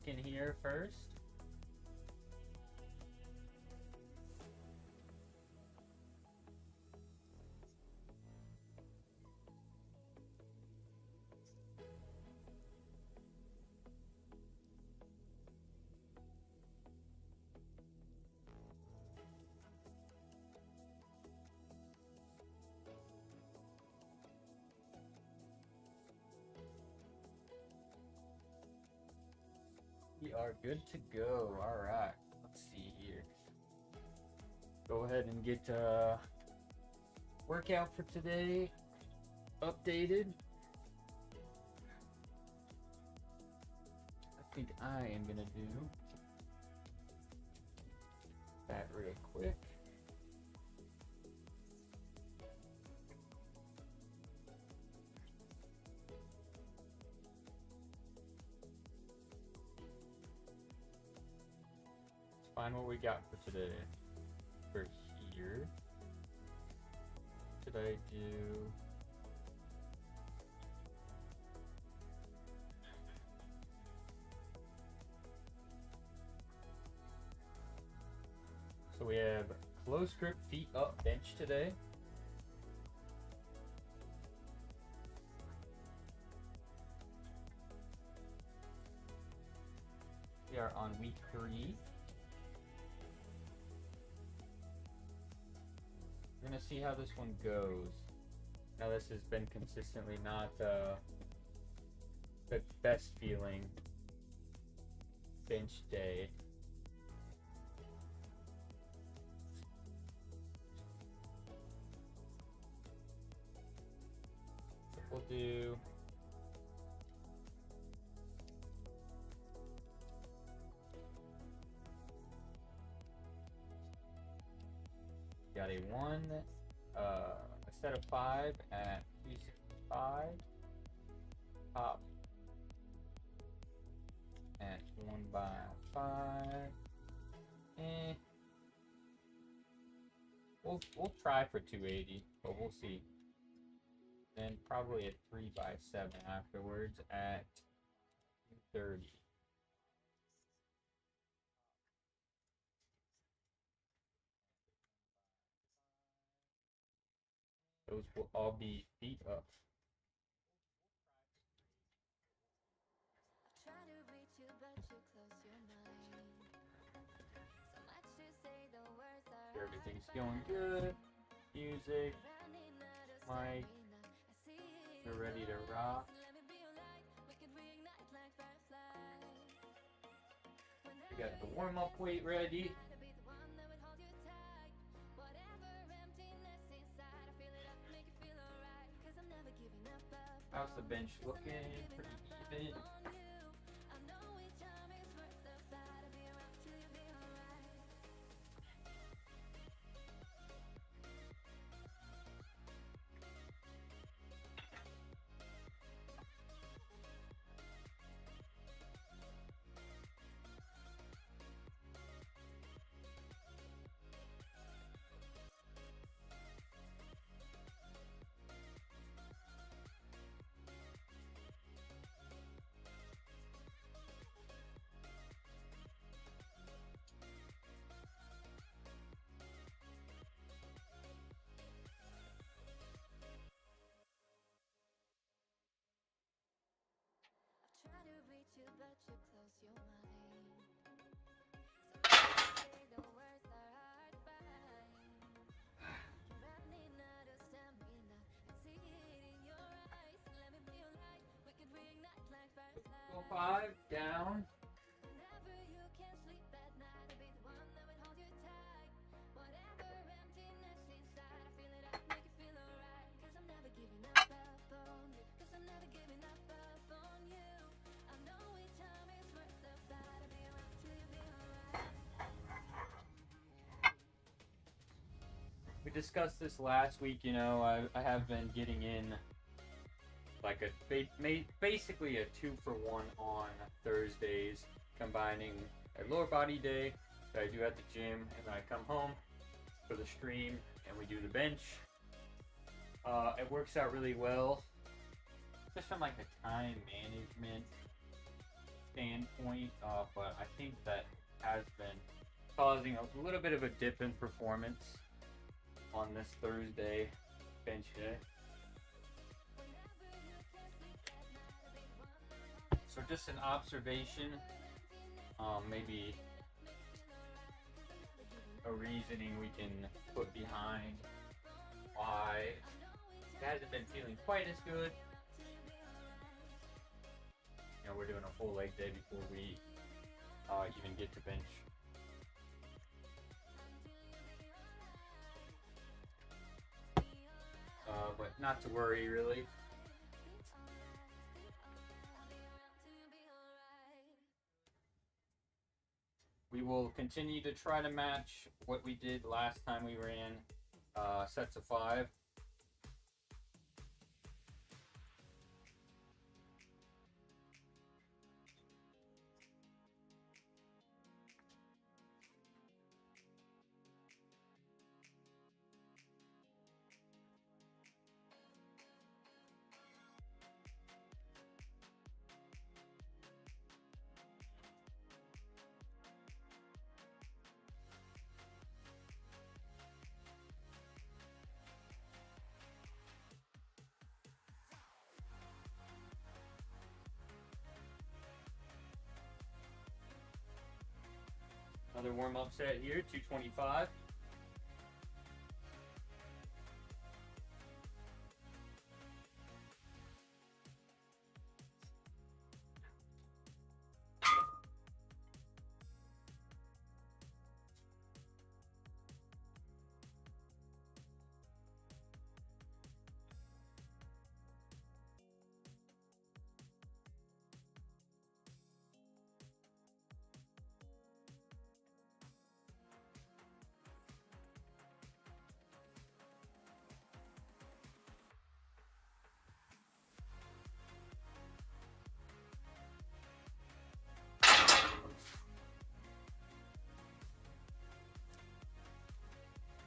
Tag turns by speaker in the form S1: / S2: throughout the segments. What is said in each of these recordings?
S1: working here first. We are good to go. All right. Let's see here. Go ahead and get workout for today updated. I think I am gonna do that real quick. Find what we got for today. For here, should I do? So we have close grip feet up bench today. We are on week 3. We're gonna see how this one goes. Now this has been consistently not the best feeling bench day. So we'll do got a set of 5 at 365. Pop at 1 by 5. We'll try for 280, but we'll see. Then probably a 3 by 7 afterwards at 230. Those will all be feet up. Everything's going good. Music, mic, we're ready to rock. We got the warm-up weight ready. How's the bench looking? Pretty even. Go 5 down. We discussed this last week, you know, I have been getting in like basically a 2-for-1 on Thursdays, combining a lower body day that I do at the gym, and then I come home for the stream and we do the bench. It works out really well, just from like a time management standpoint. point, but I think that has been causing a little bit of a dip in performance on this Thursday bench day. So just an observation, maybe a reasoning we can put behind why it hasn't been feeling quite as good. You know, we're doing a full leg day before we even get to bench. But not to worry, really. We will continue to try to match what we did last time we ran sets of 5. Another warm-up set here, 225.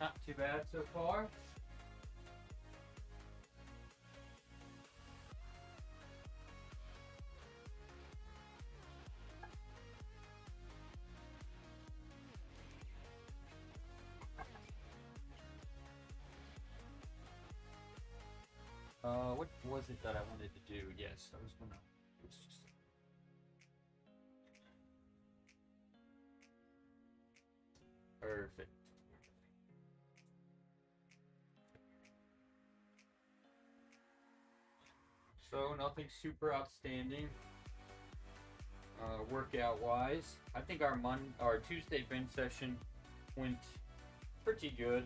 S1: Not too bad so far. What was it that I wanted to do? Yes, I was gonna. It was just. Perfect. So nothing super outstanding. Workout wise, I think our Tuesday bench session went pretty good.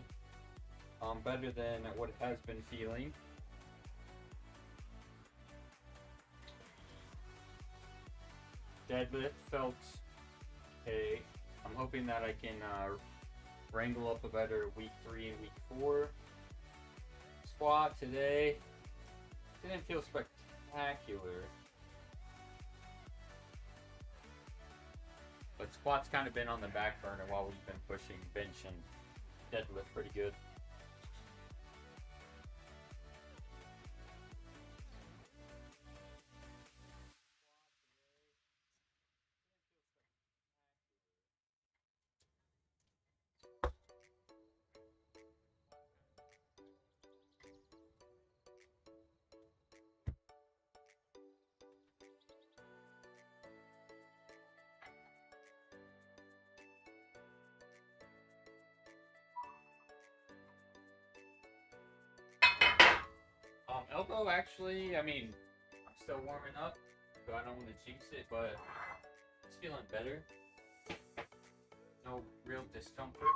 S1: Better than what it has been feeling. Deadlift felt okay. I'm hoping that I can wrangle up a better week 3 and week 4. Squat today didn't feel spectacular, but squat's kind of been on the back burner while we've been pushing bench and deadlift pretty good. Elbow, actually, I mean, I'm still warming up, so I don't want to jinx it, but it's feeling better. No real discomfort.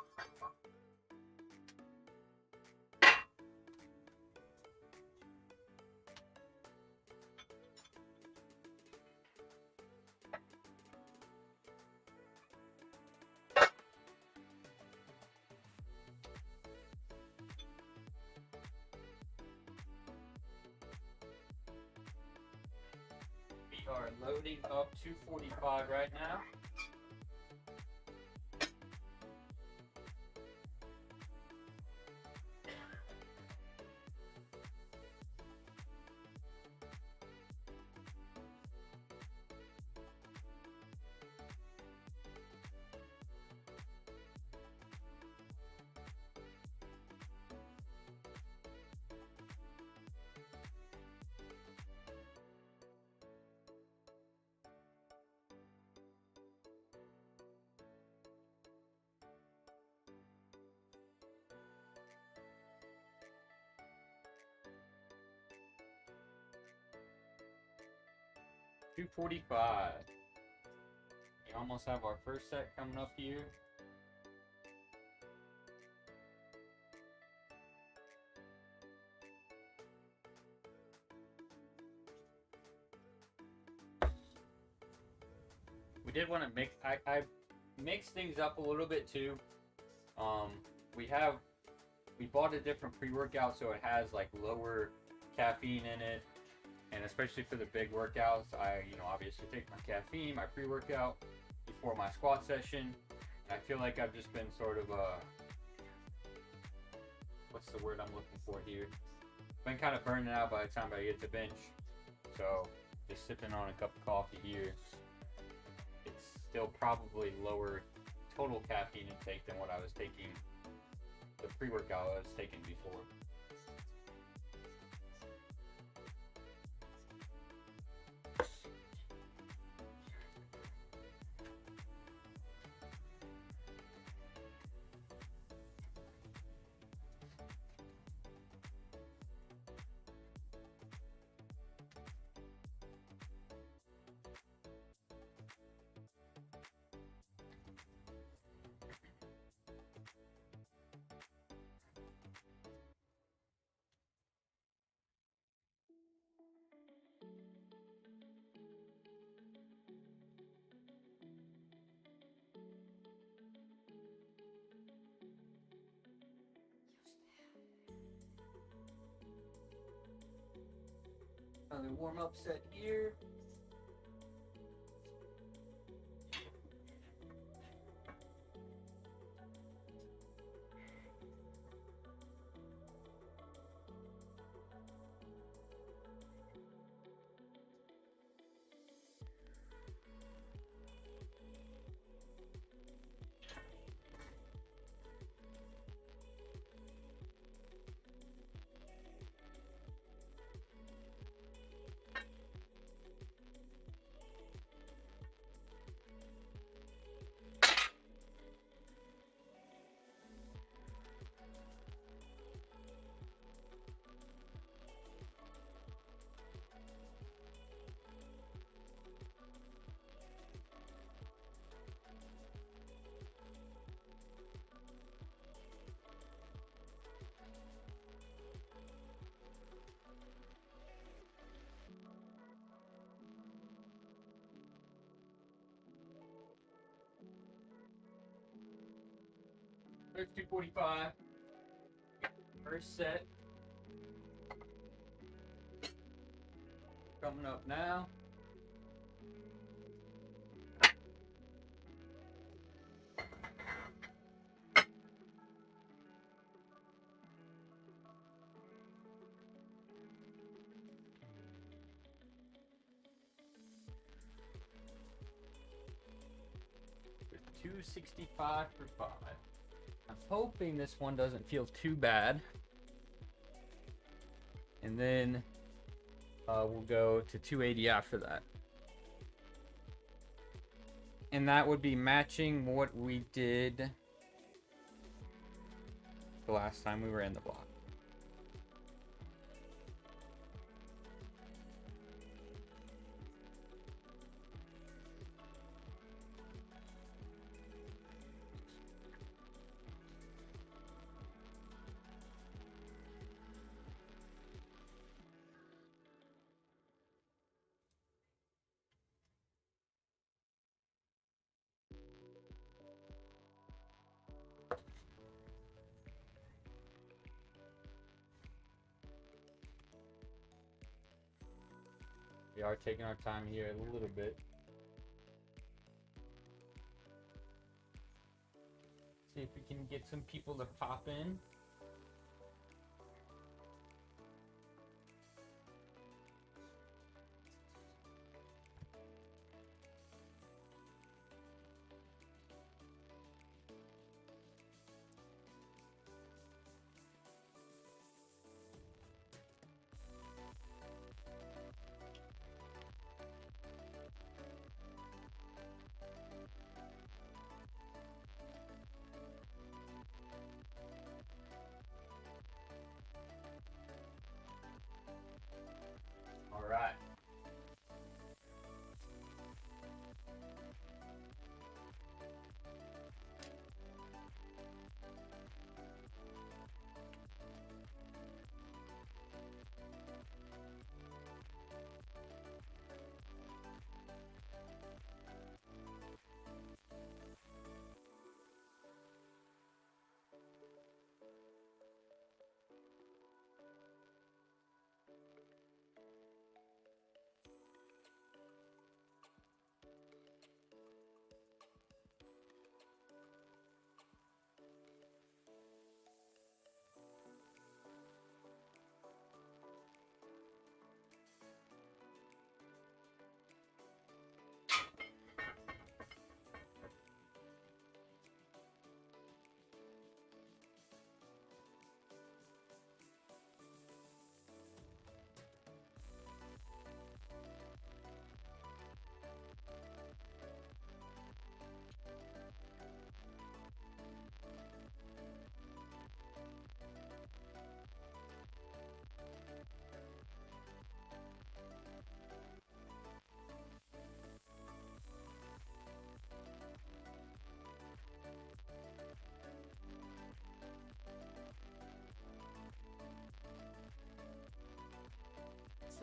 S1: We are loading up 245 right now. 2:45. We almost have our first set coming up here. We did want to mix. I mixed things up a little bit too. We bought a different pre-workout, so it has like lower caffeine in it, and especially for the big workouts, I obviously take my caffeine, my pre-workout before my squat session. I feel like I've just been sort of what's the word I'm looking for here? Been kind of burning out by the time I get to bench, so just sipping on a cup of coffee here. It's still probably lower total caffeine intake than what I was taking, the pre-workout I was taking before. Another warm-up set here. There's 2:45. First set. Coming up now. With 265 for 5. I'm hoping this one doesn't feel too bad. And then we'll go to 280 after that. And that would be matching what we did the last time we were in the block. We are taking our time here a little bit. See if we can get some people to pop in.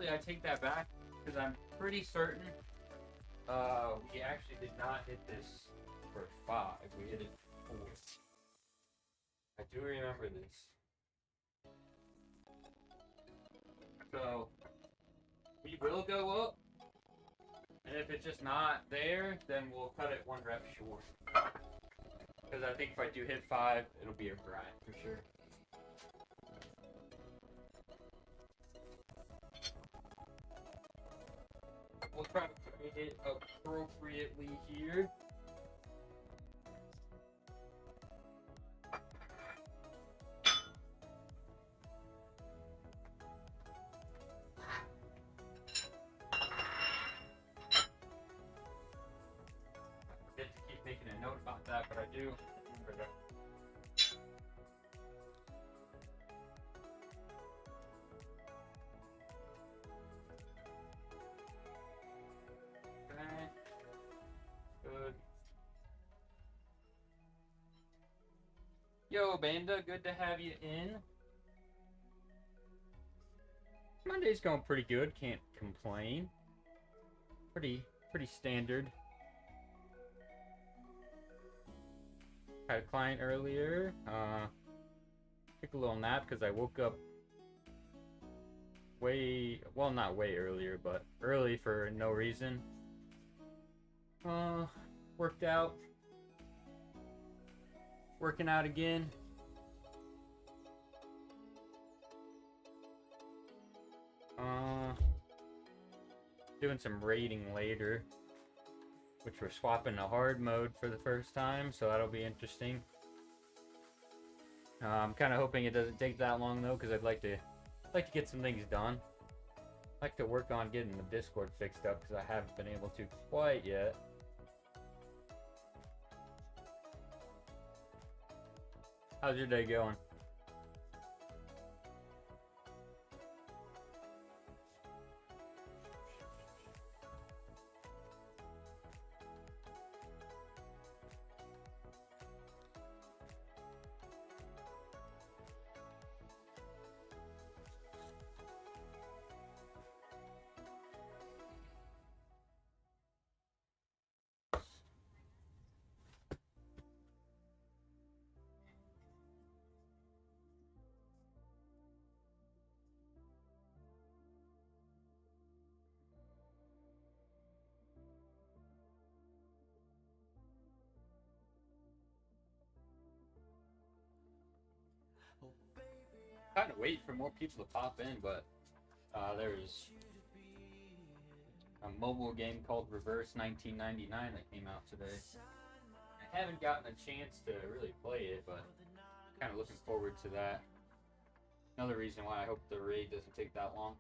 S1: actually, I take that back because I'm pretty certain we actually did not hit this for 5. We hit it 4. I do remember this. So we will go up, and if it's just not there, then we'll cut it 1 rep short. Because I think if I do hit 5, it'll be a grind for sure. We'll try to put it appropriately here. Making a note about that, but I do remember that. Okay. Good. Yo, Banda, good to have you in. Monday's going pretty good, can't complain. Pretty standard. Had a client earlier. Took a little nap because I woke up not way earlier, but early for no reason. Worked out. Working out again. Doing some raiding later, which we're swapping to hard mode for the first time, so that'll be interesting. I'm kind of hoping it doesn't take that long though, because I'd like to get some things done. I'd like to work on getting the Discord fixed up, because I haven't been able to quite yet. How's your day going? Kind of wait for more people to pop in, but there's a mobile game called Reverse 1999 that came out today. I haven't gotten a chance to really play it, but kind of looking forward to that. Another reason why I hope the raid doesn't take that long.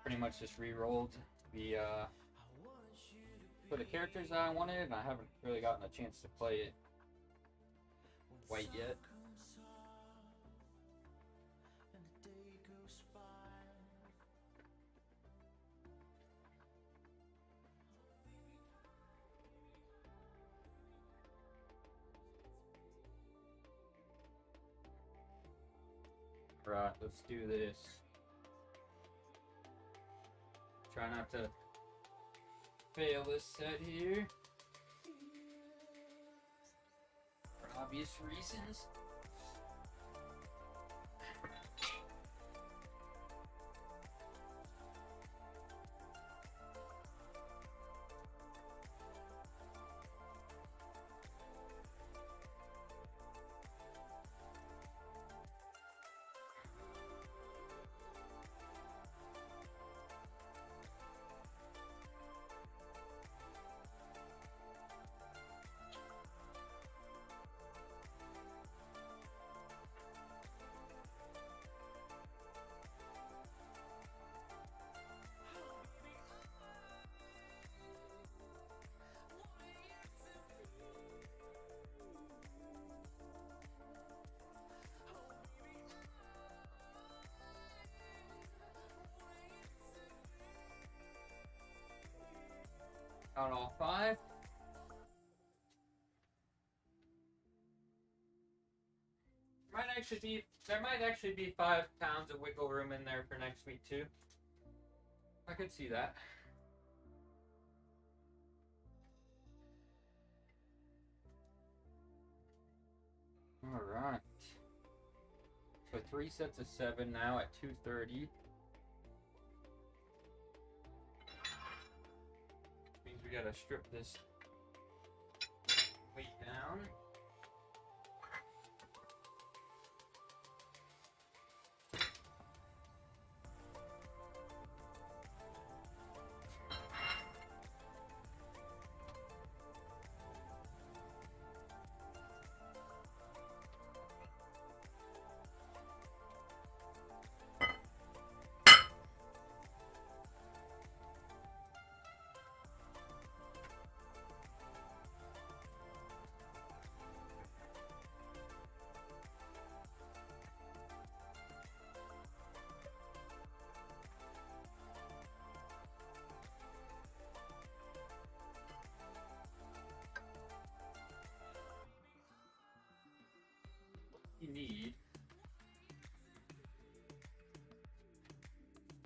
S1: Pretty much just re-rolled the for the characters that I wanted, and I haven't really gotten a chance to play it quite yet. Right, let's do this. Try not to fail this set here. For obvious reasons. Count all 5. Might might actually be 5 pounds of wiggle room in there for next week too. I could see that. All right. So 3 sets of 7 now at 230. Means we gotta strip this weight down. You need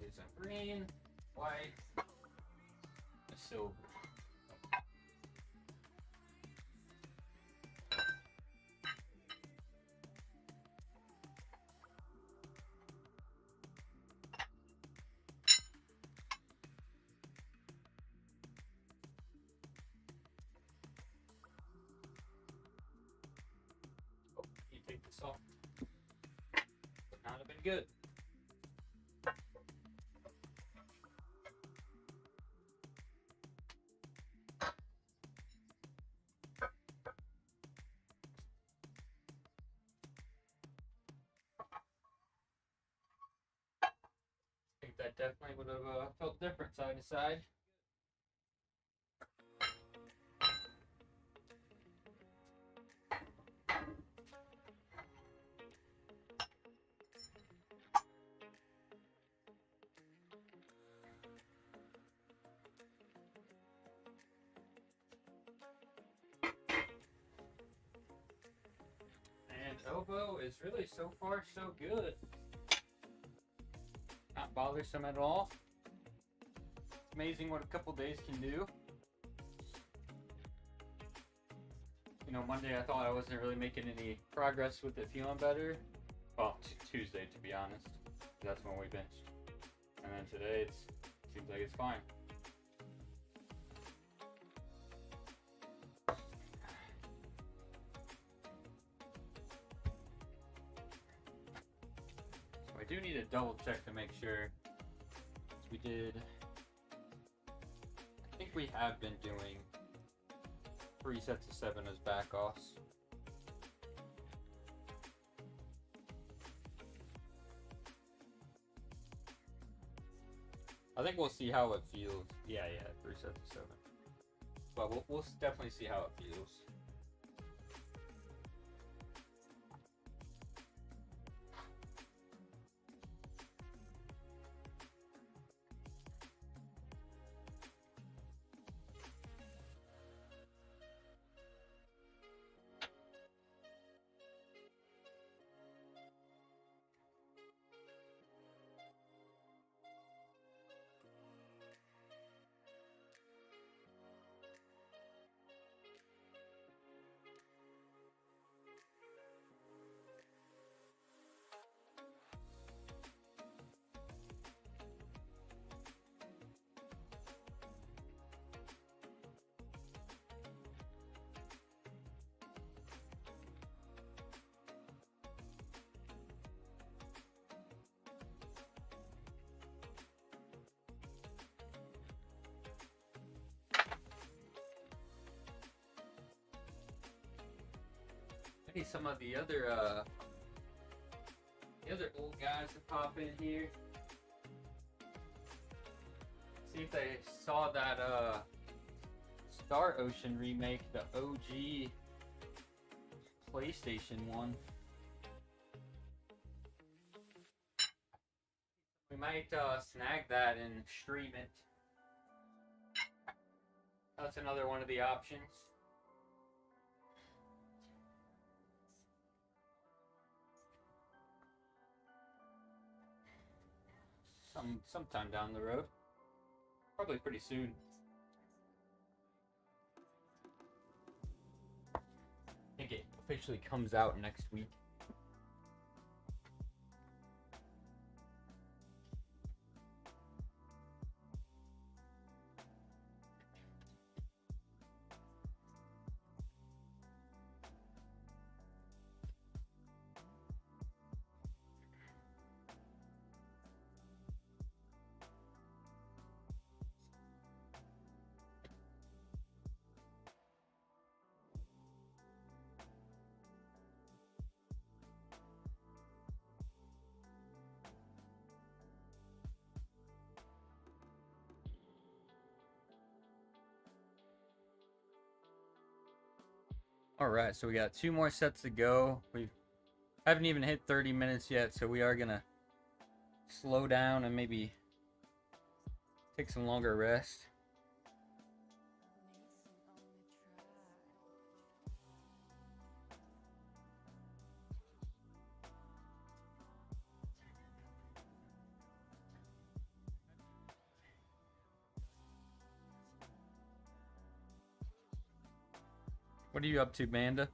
S1: is a green, white, a silver. Oh, you take this off. Would not have been good. I think that definitely would have felt different side to side. And elbow is really so far so good. Not bothersome at all. It's amazing what a couple days can do. You know, Monday I thought I wasn't really making any progress with it feeling better. Well, Tuesday to be honest. That's when we benched. And then today it seems like it's fine. So I do need to double check to make sure. We did. I think we have been doing 3 sets of 7 as back offs. I think we'll see how it feels. Yeah, 3 sets of 7. But we'll definitely see how it feels. Maybe some of the other old guys to pop in here. See if they saw that Star Ocean remake, the OG PlayStation one. We might snag that and stream it. That's another one of the options. sometime down the road. Probably pretty soon. I think it officially comes out next week. All right, so we got 2 more sets to go. We haven't even hit 30 minutes yet, so we are gonna slow down and maybe take some longer rest. What are you up to, Banda?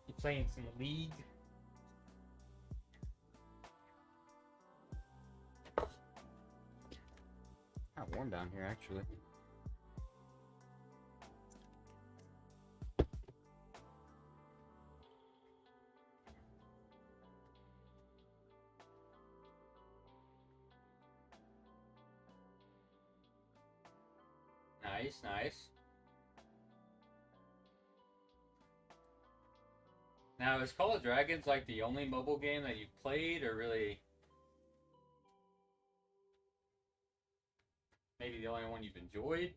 S1: You playing some League? Not warm down here, actually. Nice, nice. Now, is Call of Dragons like the only mobile game that you've played, or really maybe the only one you've enjoyed?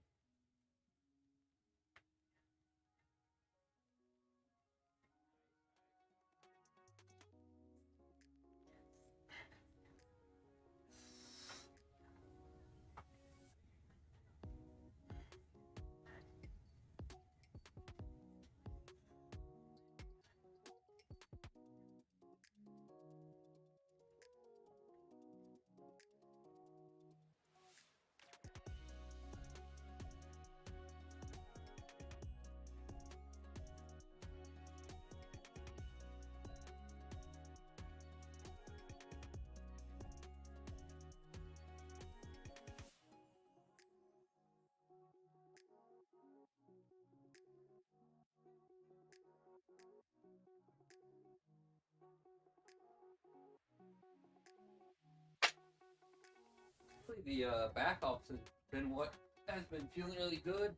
S1: The back ops has been what has been feeling really good,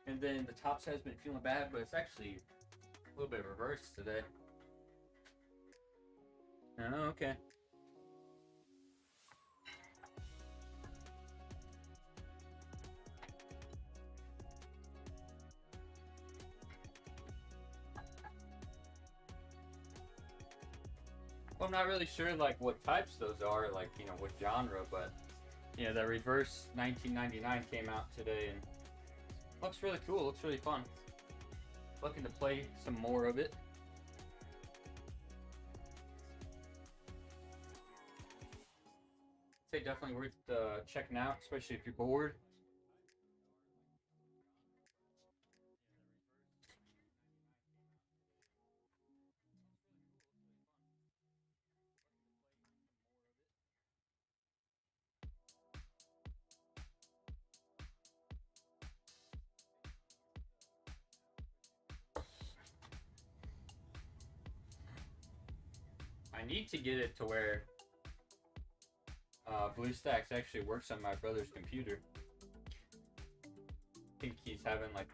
S1: and then the tops has been feeling bad, but it's actually a little bit reversed today. Oh, okay. Well, I'm not really sure like what types those are, like, you know, what genre, but you know, the Reverse 1999 came out today and looks really cool, looks really fun. Looking to play some more of it. I'd say definitely worth checking out, especially if you're bored. I need to get it to where BlueStacks actually works on my brother's computer. I think he's having like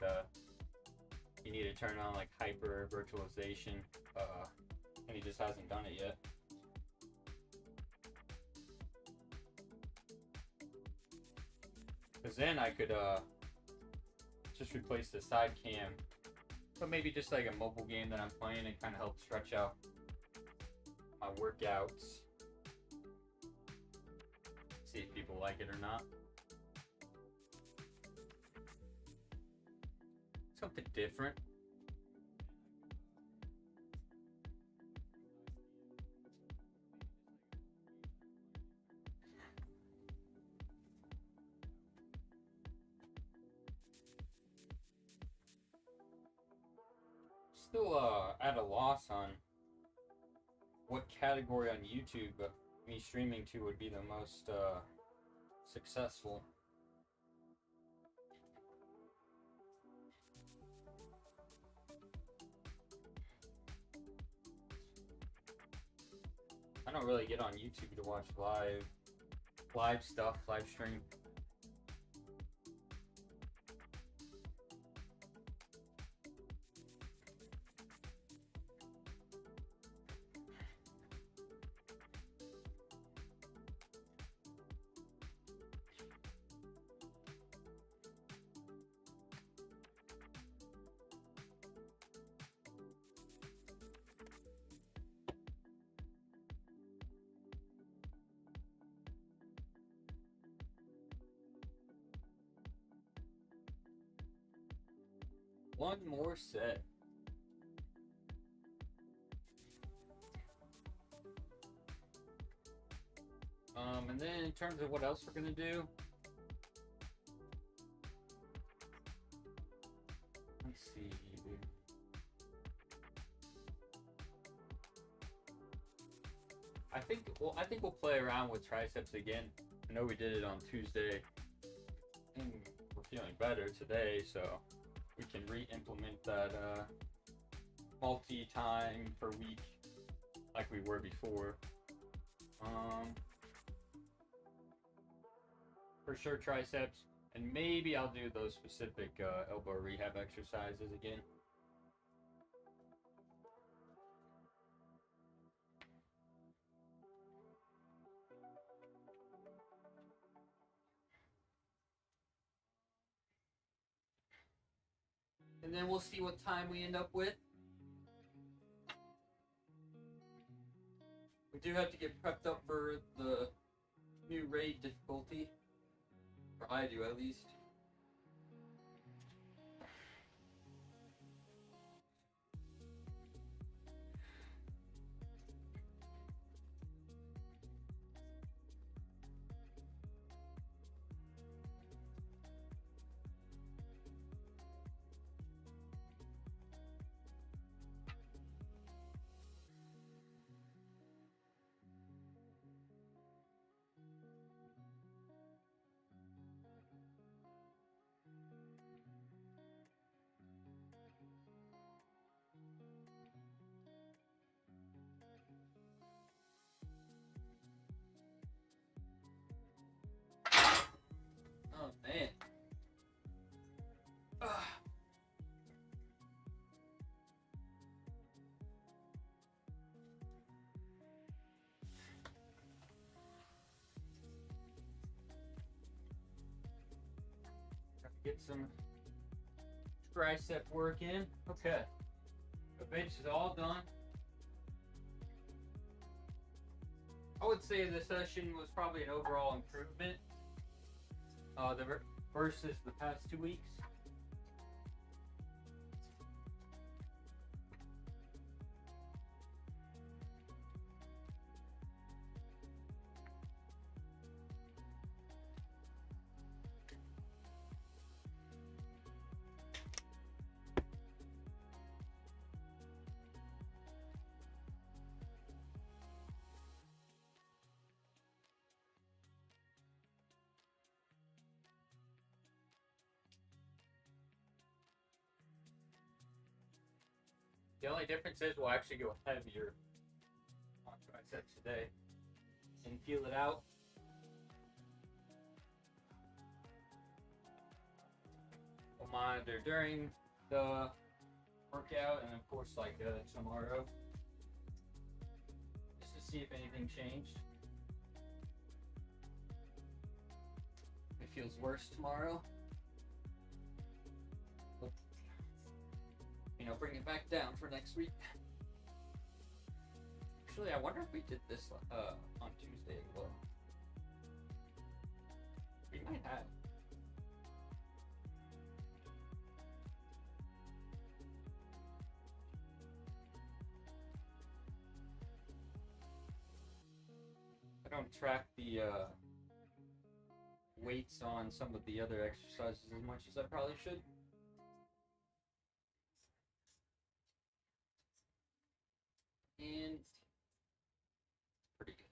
S1: you need to turn on like hyper virtualization, and he just hasn't done it yet. Because then I could just replace the side cam, but maybe just like a mobile game that I'm playing and kind of help stretch out my workouts. See if people like it or not. something different. Still at a loss on what category on YouTube me streaming to would be the most successful. I don't really get on YouTube to watch live stuff, live stream. One more set. And then in terms of what else we're gonna do, let's see. I think we'll play around with triceps again. I know we did it on Tuesday, and we're feeling better today, so we can re-implement that multi-time per week like we were before. For sure triceps, and maybe I'll do those specific elbow rehab exercises again. And then we'll see what time we end up with. We do have to get prepped up for the new raid difficulty. Or I do, at least. Oh man. Get some tricep work in. Okay. The bench is all done. I would say the session was probably an overall improvement versus the past 2 weeks. The only difference is we'll actually go heavier on triceps today and feel it out. We'll monitor during the workout and of course like tomorrow, just to see if anything changed. If it feels worse tomorrow, bring it back down for next week. Actually, I wonder if we did this on Tuesday as well. We might have. don't track the weights on some of the other exercises as much as I probably should. And pretty good.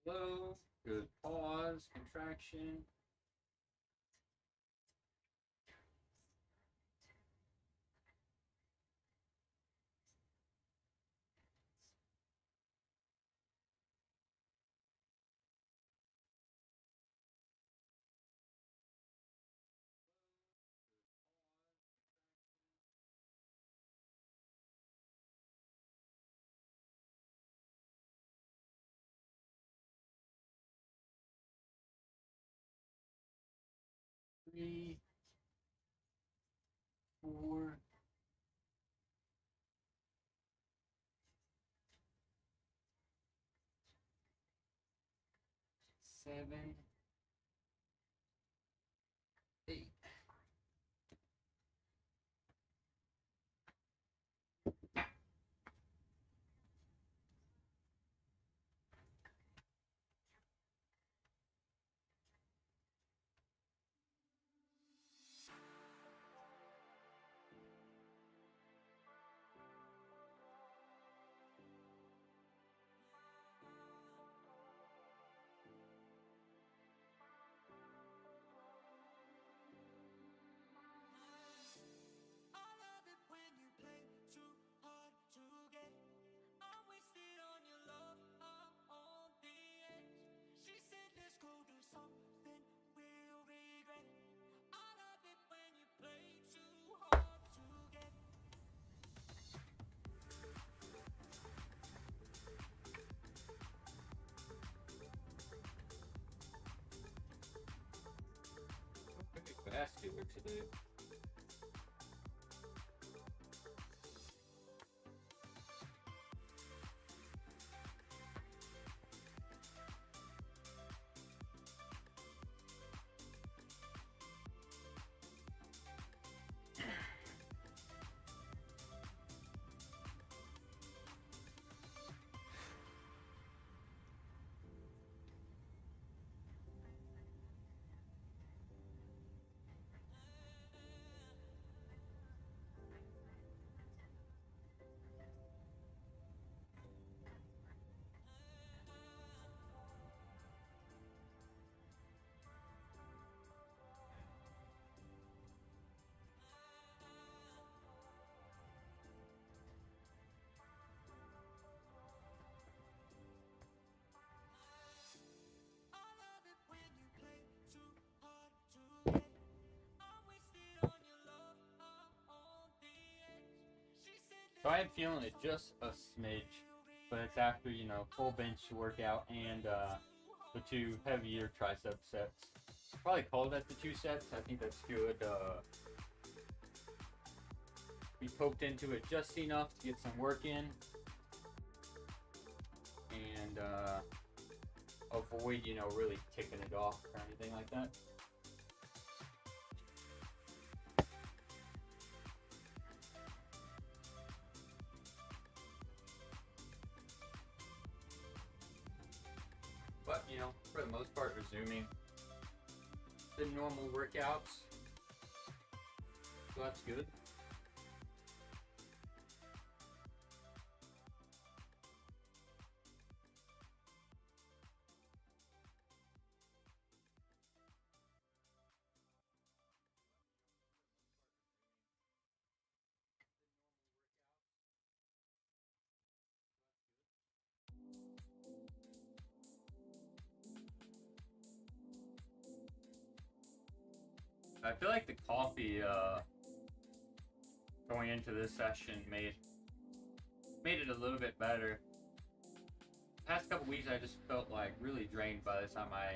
S1: Slow, good pause, contraction. Three, four, seven, eight. Vascular today. So I am feeling it just a smidge, but it's after, full bench workout and the two heavier tricep sets. Probably call that the 2 sets. I think that's good. We poked into it just enough to get some work in and avoid, really ticking it off or anything like that. But, for the most part, resuming the normal workouts. So that's good. I feel like the coffee going into this session made made it a little bit better. Past couple weeks, I just felt like really drained by the time I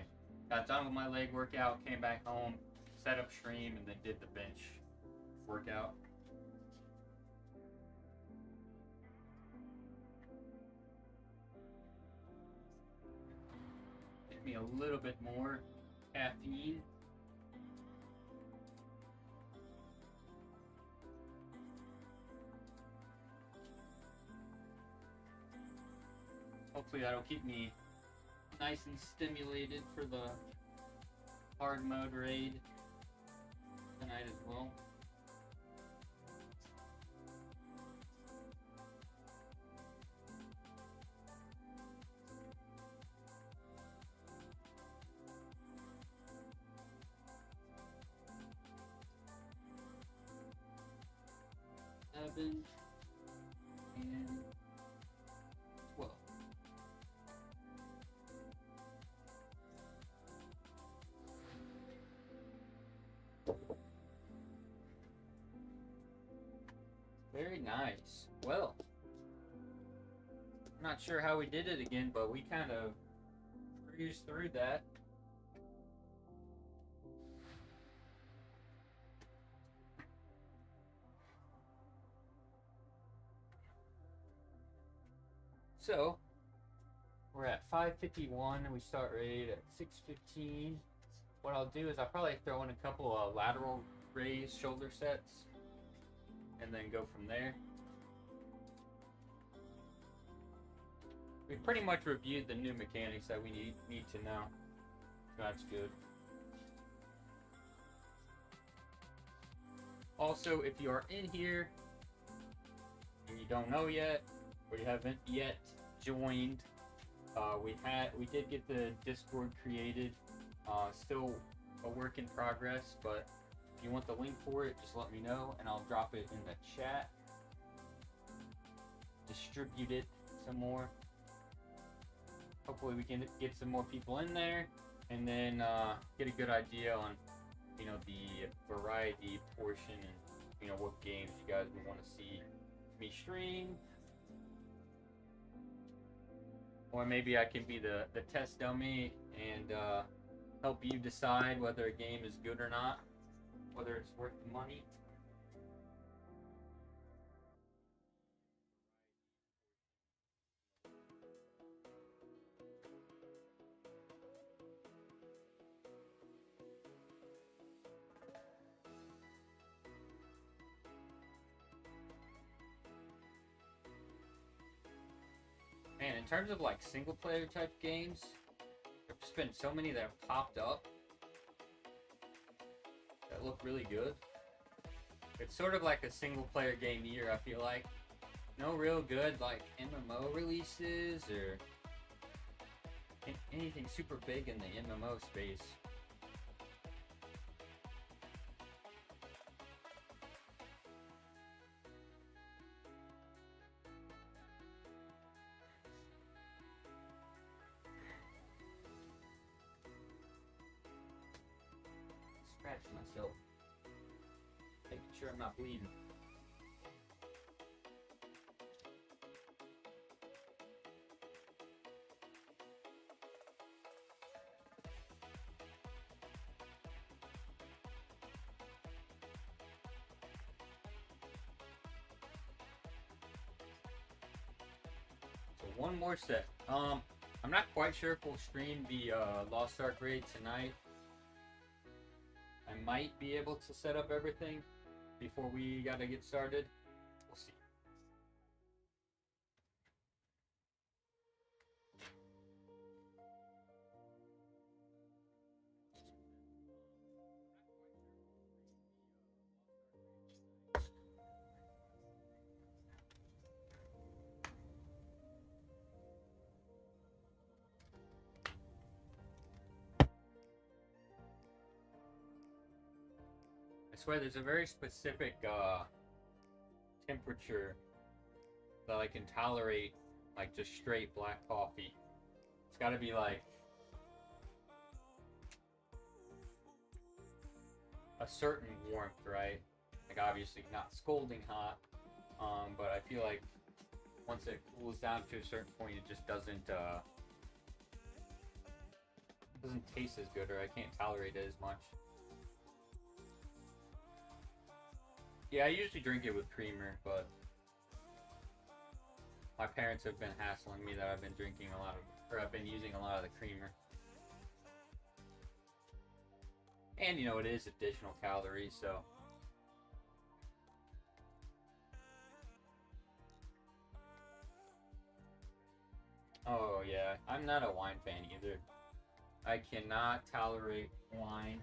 S1: got done with my leg workout, came back home, set up stream, and then did the bench workout. Give me a little bit more caffeine. Hopefully that'll keep me nice and stimulated for the hard mode raid tonight as well. And 12. Very nice. Well, I'm not sure how we did it again, but we kind of cruised through that. So, we're at 5:51 and we start raid at 6:15. What I'll do is I'll probably throw in a couple of lateral raise shoulder sets and then go from there. We pretty much reviewed the new mechanics that we need to know. So that's good. Also, if you are in here and you don't know yet, or you haven't yet joined, we did get the Discord created. Still a work in progress, but if you want the link for it, just let me know and I'll drop it in the chat. Distribute it some more. Hopefully we can get some more people in there and then get a good idea on, you know, the variety portion and, you know, what games you guys would want to see me stream. Or maybe I can be the test dummy and help you decide whether a game is good or not, whether it's worth the money. Man, in terms of like single player type games, there's just been so many that have popped up that look really good. It's sort of like a single player game year, I feel like. No real good like MMO releases or anything super big in the MMO space. Scratch myself, making sure I'm not bleeding. So one more set. I'm not quite sure if we'll stream the Lost Ark raid tonight. I might be able to set up everything before we gotta get started. We'll see. I swear there's a very specific temperature that I can tolerate, like just straight black coffee. It's got to be like a certain warmth, right? Like obviously not scalding hot, but I feel like once it cools down to a certain point, it just doesn't taste as good, or I can't tolerate it as much. Yeah, I usually drink it with creamer, but my parents have been hassling me that I've been drinking a lot of, or I've been using a lot of the creamer. And you know, it is additional calories, so. Oh yeah, I'm not a wine fan either. I cannot tolerate wine.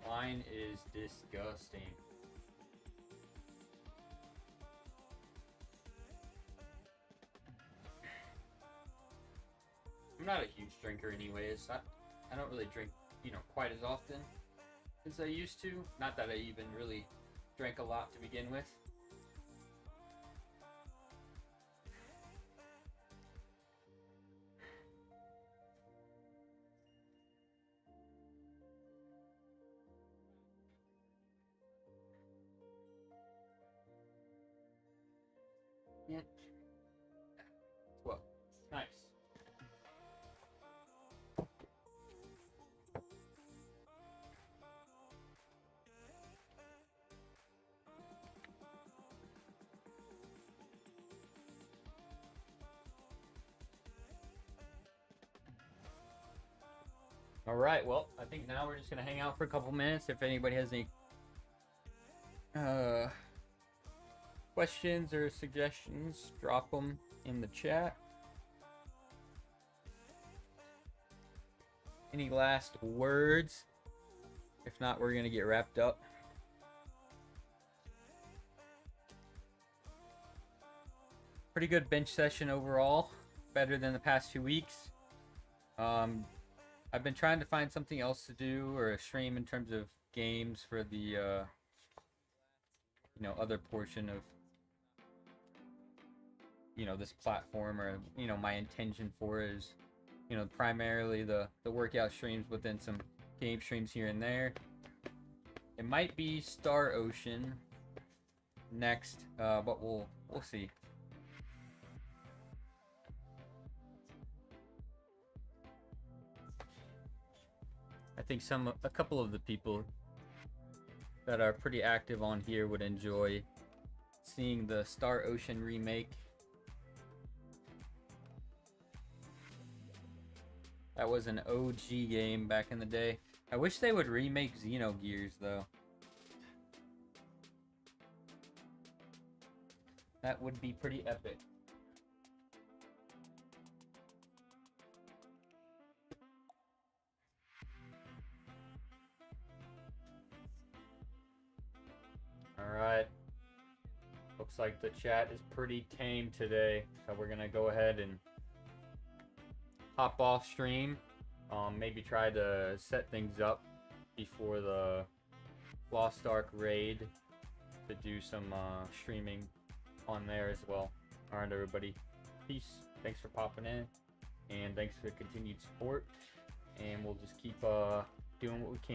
S1: Wine is disgusting. I'm not a huge drinker anyways. I don't really drink, you know, quite as often as I used to. Not that I even really drank a lot to begin with. Yeah. Well, nice. All right, well, I think now we're just gonna hang out for a couple minutes. If anybody has any questions or suggestions, drop them in the chat. Any last words? If not, we're gonna get wrapped up. Pretty good bench session overall. Better than the past 2 weeks. I've been trying to find something else to do or a stream in terms of games for the you know, other portion of, you know, this platform, or you know, my intention for is, you know, primarily the workout streams within some game streams here and there. It might be Star Ocean next, but we'll see. I think a couple of the people that are pretty active on here would enjoy seeing the Star Ocean remake. That was an OG game back in the day. I wish they would remake Xenogears though. That would be pretty epic. Alright. Looks like the chat is pretty tame today. So we're gonna go ahead and hop off stream. Maybe try to set things up before the Lost Ark raid to do some streaming on there as well. Alright everybody. Peace. Thanks for popping in. And thanks for the continued support. And we'll just keep doing what we can.